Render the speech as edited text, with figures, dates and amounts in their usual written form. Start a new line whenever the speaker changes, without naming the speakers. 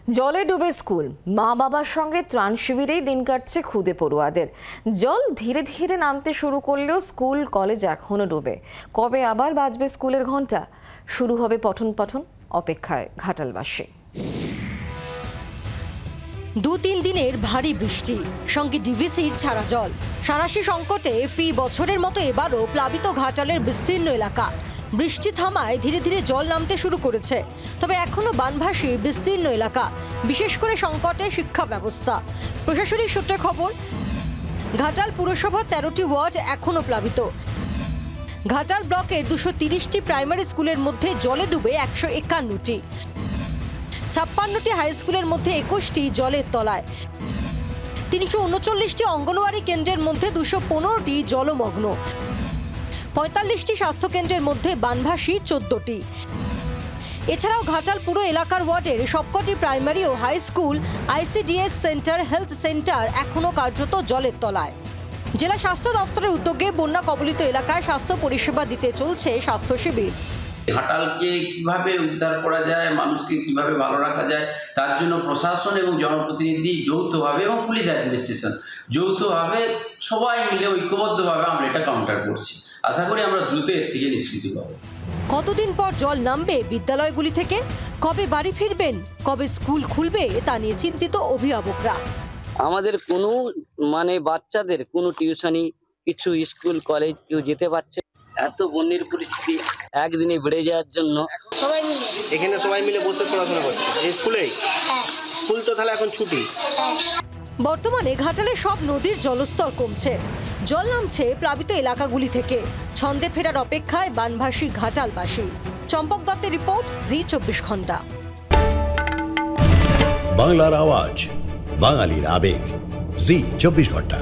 জলে ডুবে স্কুল, মা বাবার সঙ্গে ত্রাণ শিবিরেই দিন কাটছে খুদে পড়ুয়াদের। জল ধীরে ধীরে নামতে শুরু করলেও স্কুল কলেজ এখনো ডুবে। কবে আবার বাজবে স্কুলের ঘন্টা? শুরু হবে পঠন পাঠন, অপেক্ষায় ঘাটালবাসী।
2-3 দিনের ভারী বৃষ্টি সঙ্গে ডিভিসির ছাড়া জল, সাঁড়াশি সংকটে ফি বছরের মতো এবারও প্লাবিত ঘাটালের বিস্তীর্ণ এলাকা। বৃষ্টি থামায় ধীরে ধীরে জল নামতে শুরু করেছে, তবে এখনো বানভাসী বিস্তীর্ণ এলাকা, বিশেষ করে সংকটে শিক্ষা ব্যবস্থা। প্রশাসনিক সূত্রে খবর, ঘাটাল পুরসভার 13টি ওয়ার্ড এখনো প্লাবিত। ঘাটাল ব্লকের 230টি প্রাইমারি স্কুলের মধ্যে জলে ডুবে 151টি, 56টি হাই স্কুলের মধ্যে 21টি জলের তলায়, 339টি অঙ্গনওয়াড়ি কেন্দ্রের মধ্যে 215টি জলমগ্ন, 45টি স্বাস্থ্যকেন্দ্রের মধ্যে বানভাসী 14টি। এছাড়াও ঘাটাল পুরো এলাকার ওয়ার্ডের সবকটি প্রাইমারি ও high school, ICDS centre, health centre এখনও কার্যত জলের তলায়। জেলা স্বাস্থ্য দপ্তরের উদ্যোগে বন্যা কবলিত এলাকায় স্বাস্থ্য পরিষেবা দিতে চলছে স্বাস্থ্য শিবির।
ঘাটালকে কিভাবে উদ্ধার করা যায়, মানুষকে কিভাবে ভালো রাখা যায়, তার জন্য প্রশাসন এবং জনপ্রতিনিধি যৌথভাবে এবং পুলিশ অ্যাডমিনিস্ট্রেশন যৌথভাবে সবাই মিলে ঐক্যবদ্ধভাবে আমরা এটা কাউন্টার করছি। আশা করি আমরা দ্রুত এর থেকে নিষ্কৃতি পাবো।
কতদিন পর জল নামবে বিদ্যালয়গুলি থেকে? কবে বাড়ি ফিরবেন? কবে স্কুল খুলবে? তা নিয়ে চিন্তিত অভিভাবকরা।
আমাদের কোনো বাচ্চাদের কোনো টিউশনি, কিছু স্কুল কলেজ কেউ যেতে পারছে। এত বন্যার পরিস্থিতি একদিনে বেড়ে যাওয়ার জন্য
সবাই মিলে বসে পড়াশোনা করছে এই স্কুলেই। স্কুল তো তাহলে এখন ছুটি।
বর্তমানে ঘাটালে সব নদীর জলস্তর কমছে, জল নামছে প্লাবিত এলাকাগুলি থেকে। ছন্দে ফেরার অপেক্ষায় বানভাসী ঘাটালবাসী। চম্পক দত্তের রিপোর্ট, জি 24 ঘন্টা।
বাংলার আওয়াজ, বাঙালির আবেগ, জি 24 ঘন্টা।